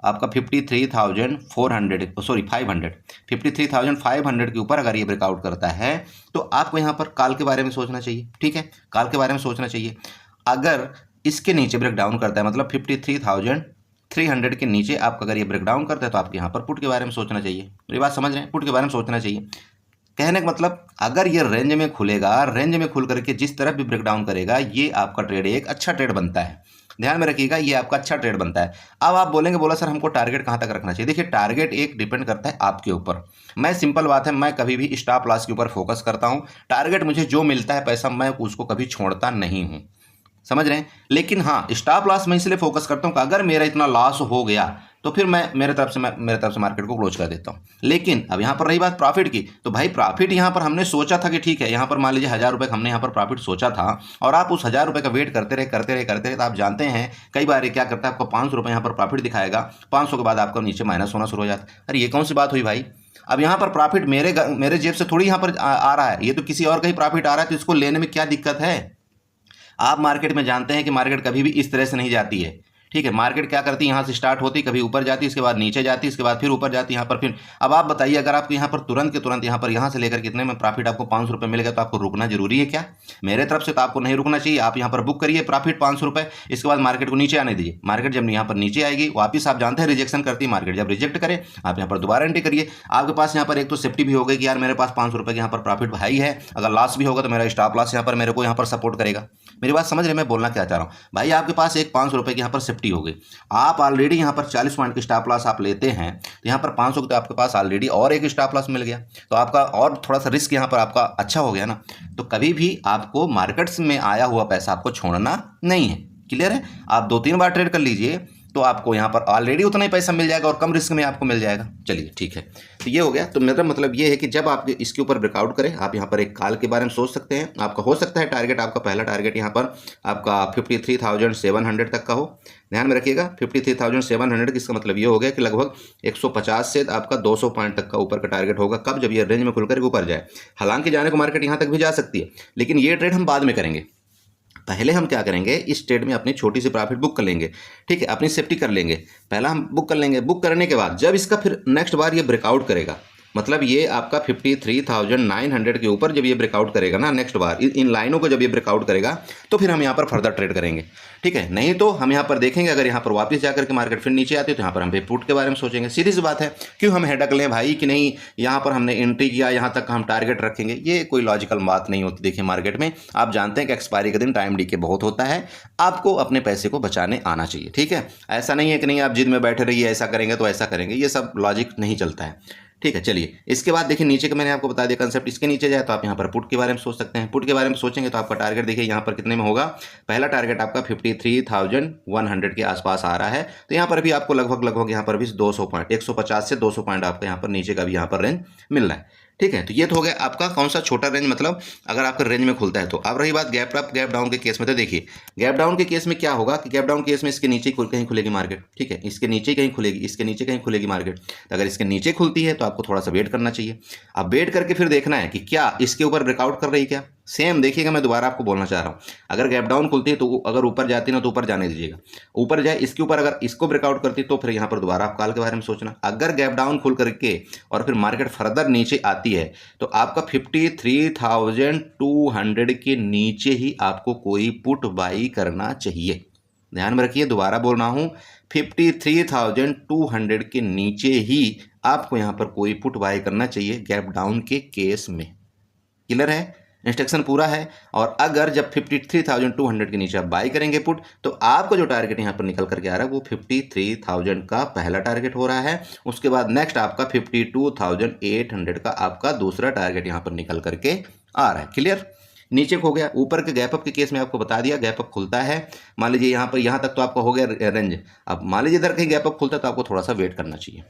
53,500 के ऊपर अगर ये ब्रेकआउट करता है, तो आपको यहाँ पर कॉल के बारे में सोचना चाहिए, ठीक है, कॉल के बारे में सोचना चाहिए। अगर इसके नीचे ब्रेक डाउन करता है, मतलब 53,300 के नीचे आपका अगर ये ब्रेक डाउन करता है, तो आपको यहाँ पर पुट के बारे में सोचना चाहिए। मेरी बात समझ रहे हैं, पुट के बारे में सोचना चाहिए। कहने का मतलब, अगर ये रेंज में खुलेगा, रेंज में खुल करके जिस तरफ भी ब्रेकडाउन करेगा, ये आपका ट्रेड एक अच्छा ट्रेड बनता है। ध्यान में रखिएगा, ये आपका अच्छा ट्रेड बनता है। अब आप बोलेंगे, बोला सर हमको टारगेट कहाँ तक रखना चाहिए। देखिए, टारगेट एक डिपेंड करता है आपके ऊपर। मैं सिंपल बात है, मैं कभी भी स्टॉप लॉस के ऊपर फोकस करता हूँ। टारगेट मुझे जो मिलता है पैसा, मैं उसको कभी छोड़ता नहीं हूँ, समझ रहे हैं। लेकिन हाँ, स्टॉप लॉस मैं इसलिए फोकस करता हूँ कि अगर मेरा इतना लॉस हो गया तो फिर मैं मेरे तरफ से मार्केट को क्लोज कर देता हूँ। लेकिन अब यहाँ पर रही बात प्रॉफिट की, तो भाई प्रॉफिट यहाँ पर हमने सोचा था कि ठीक है, यहाँ पर मान लीजिए 1000 रुपये हमने यहाँ पर प्रॉफिट सोचा था, और आप उस 1000 रुपये का वेट करते रहे, तो आप जानते हैं कई बार ये क्या करता है, आपको 500 रुपये यहाँ पर प्रॉफिट दिखाएगा, 500 के बाद आपका नीचे माइनस होना शुरू हो जाता है। अरे ये कौन सी बात हुई भाई, अब यहाँ पर प्रॉफिट मेरे जेब से थोड़ी यहाँ पर आ रहा है, ये तो किसी और का ही प्रॉफिट आ रहा है, तो इसको लेने में क्या दिक्कत है। आप मार्केट में जानते हैं कि मार्केट कभी भी इस तरह से नहीं जाती है, ठीक है। मार्केट क्या करती है, यहाँ से स्टार्ट होती, कभी ऊपर जाती, इसके बाद नीचे जाती, इसके बाद फिर ऊपर जाती, यहाँ पर फिर। अब आप बताइए, अगर आपको यहाँ पर तुरंत के तुरंत यहाँ से लेकर कितने में प्रॉफिट आपको 500 रुपये मिल गया, तो आपको रुकना जरूरी है क्या। मेरे तरफ से तो आपको नहीं रुकना चाहिए। आप यहाँ पर बुक करिए प्रॉफिट 500 रुपये, इसके बाद मार्केट को नीचे आने दीजिए। मार्केट जब यहाँ पर नीचे आएगी, वापिस आप जानते हैं रिजेक्शन करती है मार्केट, जब रिजेक्ट करे आप यहाँ पर दोबारा एंट्री करिए। आपके पास यहाँ पर एक तो सेफ्टी भी हो गई कि यार मेरे पास 500 रुपये यहाँ पर प्रॉफिट भाई है, अगर लॉस भी होगा तो मेरा स्टॉप लॉस यहाँ पर मेरे को यहाँ पर सपोर्ट करेगा। मेरी बात समझ रहे, मैं बोलना क्या चाह रहा हूँ भाई, आपके पास एक 500 रुपये की यहाँ पर सेफ्टी हो गई। आप ऑलरेडी यहाँ पर 40 पॉइंट की स्टॉप लॉस आप लेते हैं, तो यहाँ पर 500 तो आपके पास ऑलरेडी और एक स्टॉप लॉस मिल गया, तो आपका और थोड़ा सा रिस्क यहाँ पर आपका अच्छा हो गया ना। तो कभी भी आपको मार्केट्स में आया हुआ पैसा आपको छोड़ना नहीं है। क्लियर है। आप 2-3 बार ट्रेड कर लीजिए, तो आपको यहाँ पर ऑलरेडी उतना ही पैसा मिल जाएगा और कम रिस्क में आपको मिल जाएगा। चलिए ठीक है, तो ये हो गया। तो मेरा मतलब ये है कि जब आप इसके ऊपर ब्रेकआउट करें, आप यहाँ पर एक कॉल के बारे में सोच सकते हैं। आपका हो सकता है टारगेट, आपका पहला टारगेट यहाँ पर आपका 53,700 तक का हो। ध्यान में रखिएगा 53,700, इसका मतलब ये हो गया कि लगभग 150 से आपका 200 पॉइंट तक का ऊपर का टारगेट होगा। कब, जब ये रेंज में खुलकर ऊपर जाए। हालांकि जाने को मार्केट यहाँ तक भी जा सकती है, लेकिन ये ट्रेड हम बाद में करेंगे। पहले हम क्या करेंगे, इस ट्रेड में अपनी छोटी सी प्रॉफिट बुक कर लेंगे, ठीक है, अपनी सेफ्टी कर लेंगे। पहला हम बुक कर लेंगे, बुक करने के बाद जब इसका फिर नेक्स्ट बार ये ब्रेकआउट करेगा, मतलब ये आपका 53,900 के ऊपर जब ये ब्रेकआउट करेगा ना, नेक्स्ट बार इन लाइनों को जब ये ब्रेकआउट करेगा, तो फिर हम यहाँ पर फर्दर ट्रेड करेंगे, ठीक है। नहीं तो हम यहाँ पर देखेंगे, अगर यहाँ पर वापस जाकर के मार्केट फिर नीचे आती है, तो यहाँ पर हम पुट के बारे में सोचेंगे। सीधी सी बात है, क्यों हम हेडक लें भाई कि नहीं यहाँ पर हमने एंट्री किया, यहाँ तक हम टारगेट रखेंगे, ये कोई लॉजिकल बात नहीं होती। देखिए मार्केट में आप जानते हैं कि एक्सपायरी के दिन टाइम डीके बहुत होता है, आपको अपने पैसे को बचाने आना चाहिए, ठीक है। ऐसा नहीं है कि नहीं आप जिद में बैठे रहिए, ऐसा करेंगे तो ऐसा करेंगे, ये सब लॉजिक नहीं चलता है, ठीक है। चलिए इसके बाद देखिए नीचे का मैंने आपको बता दिया कंसेप्ट। इसके नीचे जाए तो आप यहाँ पर पुट के बारे में सोच सकते हैं। पुट के बारे में सोचेंगे तो आपका टारगेट देखिए यहाँ पर कितने में होगा। पहला टारगेट आपका 53,100 के आसपास आ रहा है, तो यहाँ पर भी आपको लगभग यहाँ पर भी 200 पॉइंट, 150 से 200 पॉइंट आपको यहाँ पर नीचे का भी यहाँ पर रेंज मिल रहा है, ठीक है। तो ये तो हो गया आपका कौन सा छोटा रेंज, मतलब अगर आपका रेंज में खुलता है तो। अब रही बात गैप अप गैप डाउन के केस में, तो देखिए गैप डाउन के केस में क्या होगा कि गैप डाउन के केस में इसके नीचे कहीं खुलेगी मार्केट, ठीक है, इसके नीचे कहीं खुलेगी, इसके नीचे कहीं खुलेगी मार्केट। तो अगर इसके नीचे खुलती है तो आपको थोड़ा सा वेट करना चाहिए। अब वेट करके फिर देखना है कि क्या इसके ऊपर ब्रेकआउट कर रही है क्या। सेम देखिएगा, मैं दोबारा आपको बोलना चाह रहा हूँ, अगर गैप डाउन खुलती है तो अगर ऊपर जाती है ना तो ऊपर जाने दीजिएगा, ऊपर जाए इसके ऊपर, अगर इसको ब्रेकआउट करती तो फिर यहाँ पर दोबारा आप कॉल के बारे में सोचना। अगर गैप डाउन खुल करके और फिर मार्केट फर्दर नीचे आती है तो आपका 53,200 के नीचे ही आपको कोई पुट बाई करना चाहिए। ध्यान में रखिए, दोबारा बोल रहा हूँ, 53,200 के नीचे ही आपको यहाँ पर कोई पुट बाई करना चाहिए गैप डाउन के केस में। क्लियर है, इंस्ट्रक्शन पूरा है। और अगर जब 53,200 के नीचे आप बाई करेंगे पुट, तो आपको जो टारगेट यहाँ पर निकल करके आ रहा है वो 53,000 का पहला टारगेट हो रहा है। उसके बाद नेक्स्ट आपका 52,800 का आपका दूसरा टारगेट यहाँ पर निकल करके आ रहा है। क्लियर, नीचे हो गया। ऊपर के गैप अप के केस में आपको बता दिया, गैप अप खुलता है, मान लीजिए यहाँ पर, यहाँ तक तो आपका हो गया रेंज। अब मान लीजिए इधर कहीं गैप अप खुलता है तो आपको थोड़ा सा वेट करना चाहिए।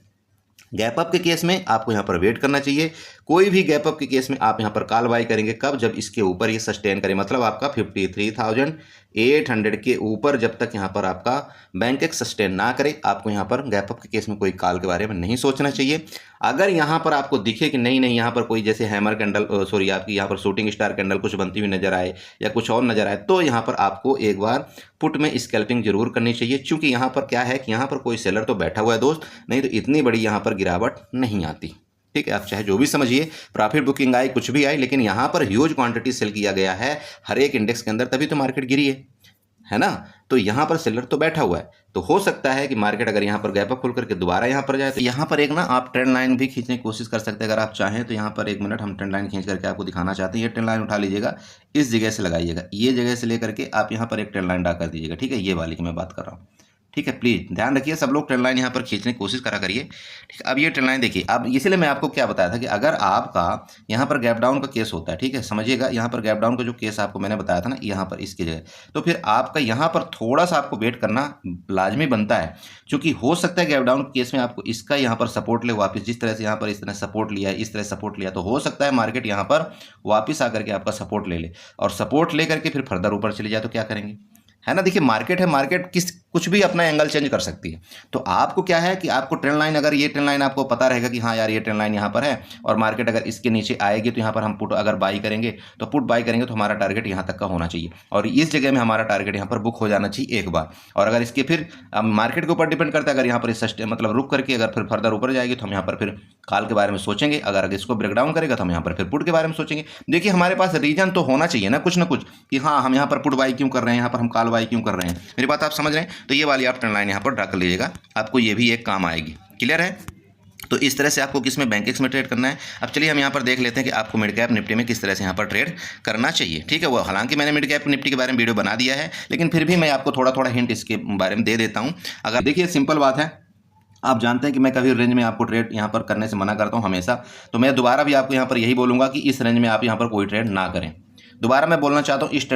गैप अप के केस में आपको यहाँ पर वेट करना चाहिए। कोई भी गैप अप के केस में आप यहाँ पर कॉल बाई करेंगे कब, जब इसके ऊपर ये सस्टेन करे, मतलब आपका 53,800 के ऊपर जब तक यहाँ पर आपका बैंक एक सस्टेन ना करे, आपको यहाँ पर गैप अप के केस में कोई कॉल के बारे में नहीं सोचना चाहिए। अगर यहाँ पर आपको दिखे कि नहीं यहाँ पर कोई जैसे हैमर कैंडल, सॉरी आपकी यहाँ पर शूटिंग स्टार कैंडल कुछ बनती हुई नजर आए या कुछ और नजर आए, तो यहाँ पर आपको एक बार पुट में स्कैल्पिंग जरूर करनी चाहिए। क्योंकि यहाँ पर क्या है कि यहाँ पर कोई सेलर तो बैठा हुआ है दोस्त, नहीं तो इतनी बड़ी यहाँ पर गिरावट नहीं आती। ठीक है, आप चाहे जो भी समझिए, प्रॉफिट बुकिंग आई कुछ भी आई, लेकिन यहाँ पर ह्यूज क्वांटिटी सेल किया गया है हर एक इंडेक्स के अंदर, तभी तो मार्केट गिरी है ना। तो यहाँ पर सेलर तो बैठा हुआ है, तो हो सकता है कि मार्केट अगर यहाँ पर गैप अप खुल करके दोबारा यहाँ पर जाए, तो यहाँ पर एक ना आप ट्रेंड लाइन भी खींचने की कोशिश कर सकते हैं अगर आप चाहें तो। यहाँ पर 1 मिनट हम ट्रेंड लाइन खींच करके आपको दिखाना चाहते हैं। ये ट्रेंड लाइन उठा लीजिएगा, इस जगह से लगाइएगा, ये जगह से लेकर के आप यहाँ पर एक ट्रेंड लाइन ड्रा कर दीजिएगा। ठीक है, ये वाली की मैं बात कर रहा हूँ। ठीक है, प्लीज ध्यान रखिए, सब लोग ट्रेंड लाइन यहाँ पर खींचने की कोशिश करा करिए। ठीक है, अब ये ट्रेंड लाइन देखिए, अब इसीलिए मैं आपको क्या बताया था कि अगर आपका यहाँ पर गैप डाउन का केस होता है, ठीक है, समझिएगा, यहाँ पर गैप डाउन का जो केस आपको मैंने बताया था ना, यहाँ पर इसकी जगह, तो फिर आपका यहाँ पर थोड़ा सा आपको वेट करना लाजमी बनता है। क्योंकि हो सकता है गैप डाउन के केस में आपको इसका यहाँ पर सपोर्ट ले वापस, जिस तरह से यहाँ पर इस तरह सपोर्ट लिया है, इस तरह सपोर्ट लिया, तो हो सकता है मार्केट यहाँ पर वापस आकर के आपका सपोर्ट ले ले, और सपोर्ट ले करके फिर फर्दर ऊपर चले जाए तो क्या करेंगे, है ना। देखिए मार्केट है, मार्केट कुछ भी अपना एंगल चेंज कर सकती है। तो आपको क्या है कि आपको ट्रेंड लाइन, अगर ये ट्रेंड लाइन आपको पता रहेगा कि हाँ यार ये ट्रेंड लाइन यहाँ पर है, और मार्केट अगर इसके नीचे आएगी तो यहाँ पर हम पुट अगर बाई करेंगे, तो पुट बाई करेंगे तो हमारा टारगेट यहाँ तक का होना चाहिए, और इस जगह में हमारा टारगेट यहाँ पर बुक हो जाना चाहिए एक बार। और अगर इसके फिर मार्केट के ऊपर डिपेंड करता है, अगर यहाँ पर मतलब रुक करके अगर फिर फर्दर ऊपर जाएगी तो हम यहाँ पर फिर कॉल के बारे में सोचेंगे, अगर इसको ब्रेकडाउन करेगा तो हम यहाँ पर फिर पुट के बारे में सोचेंगे। देखिए हमारे पास रीजन तो होना चाहिए ना कुछ कि हाँ हम यहाँ पर पुट बाई क्यों कर रहे हैं, यहाँ पर हम कॉल बाई क्यों कर रहे हैं। मेरी बात आप समझ रहे हैं। तो ये वाली आप ट्रेंड लाइन यहाँ पर ड्रा कर लीजिएगा, आपको ये भी एक काम आएगी। क्लियर है। तो इस तरह से आपको किसमें, बैंक एक्स में ट्रेड करना है। अब चलिए हम यहाँ पर देख लेते हैं कि आपको मिड कैप निफ्टी में किस तरह से यहाँ पर ट्रेड करना चाहिए। ठीक है, वो हालांकि मैंने मिड कैप निफ्टी के बारे में वीडियो बना दिया है, लेकिन फिर भी मैं आपको थोड़ा थोड़ा हिंट इसके बारे में दे देता हूँ। अगर देखिए सिंपल बात है, आप जानते हैं कि मैं कभी रेंज में आपको ट्रेड यहाँ पर करने से मना करता हूँ हमेशा, तो मैं दोबारा भी आपको यहाँ पर यही बोलूँगा कि इस रेंज में आप यहाँ पर कोई ट्रेड ना करें। दोबारा मैं बोलना चाहता हूँ, इस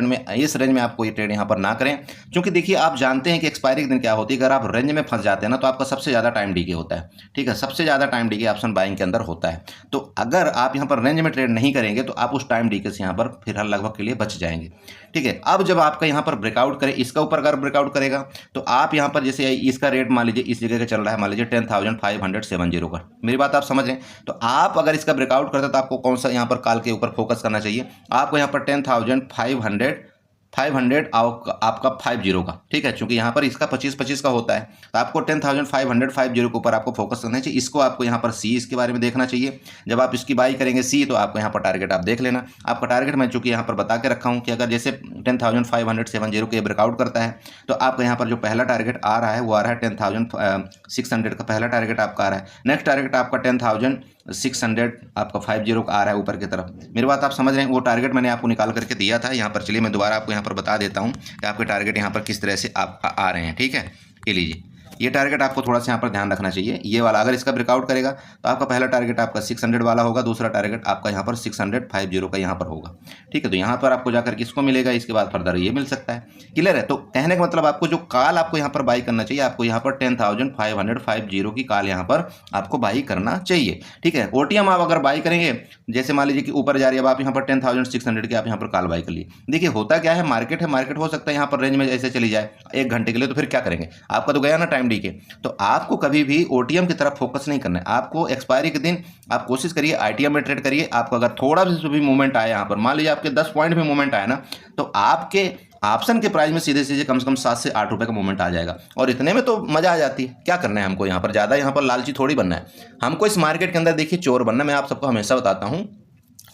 रेंज में आप कोई ट्रेड यहाँ पर ना करें। क्योंकि देखिए आप जानते हैं कि एक्सपायरी के दिन क्या होती है, अगर आप रेंज में फंस जाते हैं ना तो आपका सबसे ज़्यादा टाइम डीके होता है। ठीक है, सबसे ज़्यादा टाइम डीके ऑप्शन बाइंग के अंदर होता है। तो अगर आप यहाँ पर रेंज में ट्रेड नहीं करेंगे तो आप उस टाइम डीके से यहाँ पर फिर हर लगभग के लिए बच जाएंगे। ठीक है, अब जब आपका यहाँ पर ब्रेकआउट करे, इसका ऊपर अगर ब्रेकआउट करेगा तो आप यहाँ पर जैसे इसका रेट मान लीजिए इस जगह का चल रहा है, मान लीजिए 10,570 का, मेरी बात आप समझ रहे हैं। तो आप अगर इसका ब्रेकआउट करते तो आपको कौन सा यहाँ पर कॉल के ऊपर फोकस करना चाहिए, आपको यहाँ पर 10,500 आपका 50 का। ठीक है, क्योंकि यहाँ पर इसका 25-25 का होता है, तो आपको 10,550 के ऊपर आपको फोकस करना चाहिए। इसको आपको यहाँ पर सी इसके बारे में देखना चाहिए। जब आप इसकी बाई करेंगे सी, तो आपको यहाँ पर टारगेट आप देख लेना। आपका टारगेट मैं चूंकि यहाँ पर बता के रखा हूँ कि अगर जैसे 10,570 के ब्रेकआउट करता है तो आपका यहाँ पर जो पहला टारगेट आ रहा है वो आ रहा है 10,600 का पहला टारगेट आपका आ रहा है। नेक्स्ट टारगेट आपका 10,600 आपका 50 का आ रहा है ऊपर की तरफ। मेरी बात आप समझ रहे हैं। वो टारगेट मैंने आपको निकाल करके दिया था यहाँ पर। चलिए मैं दोबारा आपको यहाँ पर बता देता हूँ कि आपके टारगेट यहाँ पर किस तरह से आप आ रहे हैं। ठीक है, ये लीजिए, ये टारगेट आपको थोड़ा सा यहाँ पर ध्यान रखना चाहिए। ये वाला अगर इसका ब्रेकआउट करेगा तो आपका पहला टारगेट आपका 600 वाला होगा, दूसरा टारगेट आपका यहाँ पर 650 का यहाँ पर होगा। ठीक है, तो यहाँ पर आपको जाकर किसको मिलेगा, इसके बाद फर्दर ये मिल सकता है। क्लियर है? तो कहने का मतलब आपको जो कॉल आपको यहाँ पर बाई करना चाहिए, आपको यहाँ पर 10,550 की कॉल यहाँ पर आपको बाई करना चाहिए। ठीक है, ओटीएम आप अगर बाई करेंगे, जैसे मान लीजिए कि ऊपर जा रही है, अब आप यहाँ पर 10,600 की आप यहाँ पर कॉल बाई कर लिए। देखिए होता क्या है, मार्केट है, मार्केट हो सकता है यहाँ पर रेंज में ऐसे चली जाए 1 घंटे के लिए, तो फिर क्या करेंगे, आपका तो गया ना टाइम डी के। तो आपको कभी भी ओटीएम की तरफ फोकस नहीं करना है, आपको एक्सपायरी के दिन आप कोशिश करिए आईटीएम में ट्रेड करिए। आपको अगर थोड़ा भी मूवमेंट आया यहाँ पर, मान लीजिए आपके 10 पॉइंट भी मूवमेंट आया ना, तो आपके ऑप्शन के प्राइस में सीधे सीधे कम से कम 7 से 8 रुपए का मूवमेंट आ जाएगा, और इतने में तो मजा आ जाती है। क्या करना है हमको यहाँ पर, ज़्यादा यहाँ पर लालची थोड़ी बनना है हमको इस मार्केट के अंदर। देखिए चोर बनना, मैं आप सबको हमेशा बताता हूँ,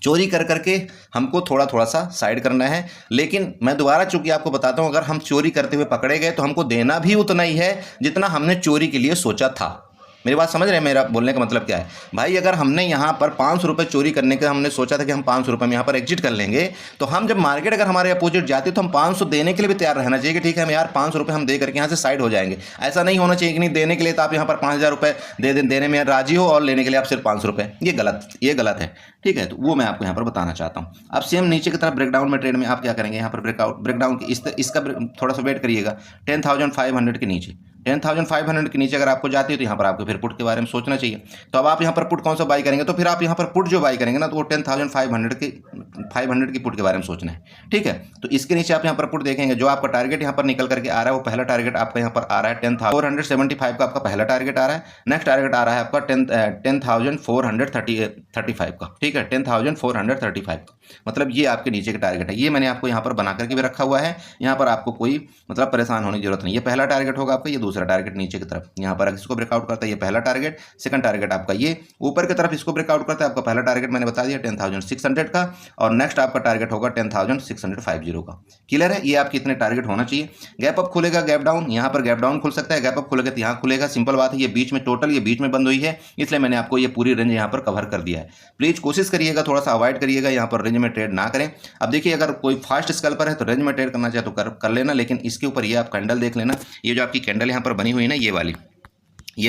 चोरी कर करके हमको थोड़ा थोड़ा सा साइड करना है। लेकिन मैं दोबारा चूंकि आपको बताता हूं, अगर हम चोरी करते हुए पकड़े गए तो हमको देना भी उतना ही है जितना हमने चोरी के लिए सोचा था। मेरी बात समझ रहे हैं? मेरा बोलने का मतलब क्या है भाई, अगर हमने यहाँ पर 500 रुपये चोरी करने के हमने सोचा था कि हम 500 रुपये में यहाँ पर एग्जिट कर लेंगे, तो हम जब मार्केट अगर हमारे अपोजिट जाती है तो हम 500 देने के लिए भी तैयार रहना चाहिए कि ठीक है हम यार 500 रुपये हम दे करके यहाँ से साइड हो जाएंगे। ऐसा नहीं होना चाहिए कि नहीं, देने के लिए तो आप यहाँ पर 5,000 रुपये देने में राजी हो और लेने के लिए आप सिर्फ 500 रुपये, ये गलत है। ठीक है, तो वो मैं आपको यहाँ पर बताना चाहता हूँ। अब सेम नीचे की तरफ ब्रेकडाउन में ट्रेड में आप क्या करेंगे, यहाँ पर ब्रेकडाउन की इसका थोड़ा सा वेट करिएगा। 10,500 के नीचे, 10,500 के नीचे अगर आपको जाती है तो यहाँ पर आपको फिर पुट के बारे में सोचना चाहिए। तो अब आप यहाँ पर पुट कौन सा बाई करेंगे, तो फिर आप यहाँ पर पुट जो बाई करेंगे ना, तो वो 10,500 की पुट के बारे में सोचना है। ठीक है, तो इसके नीचे आप यहाँ पर पुट देखेंगे, जो आपका टारगेट यहाँ पर निकल करके आ रहा है, वो पहला टारगेट आपका यहाँ पर आ रहा है 10,475 का आपका पहला टारगेट आ रहा है। नेक्स्ट टारगेट आ रहा है आपका 10,435 का। ठीक है, 10,435 का मतलब ये आपके नीचे का टारगेट है। ये मैंने आपको यहाँ पर बना करके भी रखा हुआ है, यहाँ पर आपको कोई मतलब परेशान होने की जरूरत नहीं। ये पहला टारगेट होगा आपका, ये दूसरा टारगेट नीचे की तरफ यहाँ पर इसको ब्रेकआउट करता है, ये पहला टारगेट, सेकंड टारगेट आपका ये ऊपर की तरफ इसको ब्रेकआउट करता है। आपका पहला टारगेट मैंने बता दिया 10,600 का, और नेक्स्ट आपका टारगेट होगा 10,650 का। क्लियर है? ये आपके इतने टारगेट होना चाहिए। गैप अप खुलेगा, गैप डाउन, यहाँ पर गैप डाउन खुल सकता है, गैप अप खुलेगा तो यहाँ खुलेगा, सिंपल बात है। ये बीच में टोटल ये बीच में बंद हुई है, इसलिए मैंने आपको ये पूरी रेंज यहाँ पर कवर कर दिया है। प्लीज कोशिश करिएगा, थोड़ा सा अवॉइड करिएगा, यहाँ पर रेंज में ट्रेड ना करें। अब देखिए अगर कोई फास्ट स्कैल्पर है तो रेंज में ट्रेड करना चाहे तो कर लेना, लेकिन इसके ऊपर ये आप कैंडल देख लेना, ये जो आपकी कैंडल यहाँ पर बनी हुई है ना, ये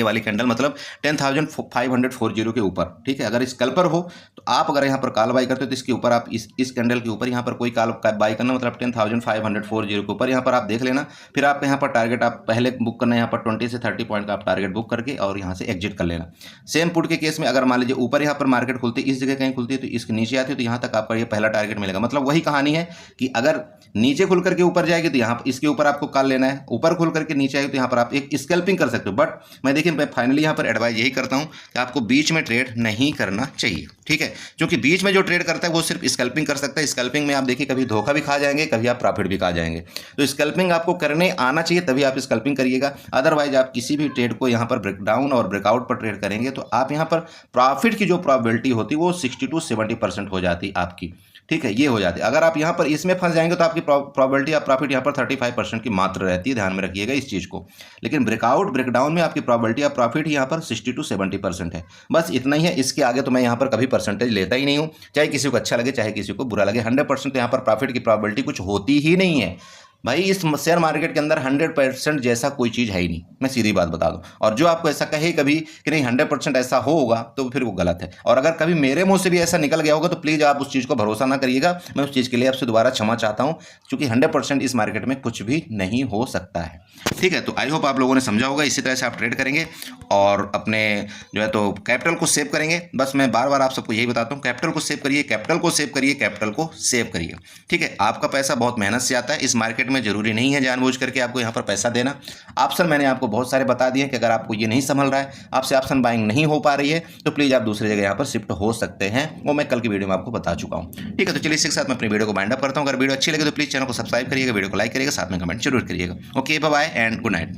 वाली कैंडल मतलब 10,540 के ऊपर। ठीक है, अगर स्कैल्पर हो तो आप अगर यहाँ पर कॉल बाई करते हो तो इसके ऊपर आप इस कैंडल के ऊपर यहाँ पर कोई कॉल बाई करना, मतलब 10,540 के ऊपर यहाँ पर आप देख लेना। फिर आपका यहाँ पर टारगेट आप पहले बुक करना, यहाँ पर 20 से 30 पॉइंट का आप टारगेट बुक करके और यहाँ से एग्जिट कर लेना। सेम पुट के केस में अगर मान लीजिए ऊपर यहाँ पर मार्केट खुलती है, इस जगह कहीं खुलती है, तो इसके नीचे आती है तो यहाँ तक आपका ये पहला टारगेट मिलेगा। मतलब वही कहानी है कि अगर नीचे खुल करके ऊपर जाएगी तो यहाँ इसके ऊपर आपको कॉल लेना है, ऊपर खुल करके नीचे आएगी तो यहाँ पर आप एक स्कैल्पिंग कर सकते हो। बट मैं देखिए मैं फाइनली यहाँ पर एडवाइस यही करता हूँ कि आपको बीच में ट्रेड नहीं करना चाहिए। ठीक है, क्योंकि बीच में जो ट्रेड करता है वो सिर्फ स्कैल्पिंग कर सकता है। स्कैल्पिंग में आप देखिए कभी धोखा भी खा जाएंगे, कभी आप प्रॉफिट भी खा जाएंगे। तो स्कैल्पिंग आपको करने आना चाहिए, तभी आप स्कैल्पिंग करिएगा। अदरवाइज आप किसी भी ट्रेड को यहाँ पर ब्रेकडाउन और ब्रेकआउट पर ट्रेड करेंगे तो आप यहाँ पर प्रॉफिट की जो प्रोबेबिलिटी होती है वो 60 to 70% हो जाती आपकी। ठीक है, ये हो जाती है। अगर आप यहाँ पर इसमें फंस जाएंगे तो आपकी प्रोबेबिलिटी ऑफ प्रॉफिट यहाँ पर 35% की मात्र रहती है, ध्यान में रखिएगा इस चीज़ को। लेकिन ब्रेकआउट ब्रेकडाउन में आपकी प्रोबेबिलिटी ऑफ प्रॉफिट यहाँ पर 60 to 70% है, बस इतना ही है। इसके आगे तो मैं यहाँ पर कभी परसेंटेज लेता ही नहीं हूँ, चाहे किसी को अच्छा लगे चाहे किसी को बुरा लगे। 100% यहाँ पर प्रॉफिट की प्रोबेबिलिटी कुछ होती ही नहीं है भाई। इस शेयर मार्केट के अंदर 100% जैसा कोई चीज़ है ही नहीं, मैं सीधी बात बता दूं। और जो आपको ऐसा कहे कभी कि नहीं 100% ऐसा होगा तो फिर वो गलत है। और अगर कभी मेरे मुंह से भी ऐसा निकल गया होगा तो प्लीज़ आप उस चीज़ को भरोसा ना करिएगा। मैं उस चीज़ के लिए आपसे दोबारा क्षमा चाहता हूं, क्योंकि 100% इस मार्केट में कुछ भी नहीं हो सकता है। ठीक है, तो आई होप आप लोगों ने समझा होगा। इसी तरह से आप ट्रेड करेंगे और अपने जो है तो कैपिटल को सेव करेंगे। बस मैं बार बार आप सबको यही बताता हूँ, कैपिटल को सेव करिए, कैपिटल को सेव करिए, कैपिटल को सेव करिए। ठीक है, आपका पैसा बहुत मेहनत से आता है। इस मार्केट में जरूरी नहीं है जानबूझ करके आपको यहाँ पर पैसा देना। ऑप्शन मैंने आपको बहुत सारे बता दिए कि अगर आपको ये नहीं संभल रहा है, आपसे ऑप्शन बाइंग नहीं हो पा रही है, तो प्लीज़ आप दूसरी जगह यहाँ पर शिफ्ट हो सकते हैं। वो मैं कल की वीडियो में आपको बता चुका हूँ। ठीक है, तो चलिए इसके साथ मैं अपनी वीडियो को बाइंड अप करता हूँ। अगर वीडियो अच्छी लगे तो प्लीज़ चैनल को सब्सक्राइब करिएगा, वीडियो को लाइक करिएगा, साथ में कमेंट जरूर करिएगा। Okay, bye bye and good night.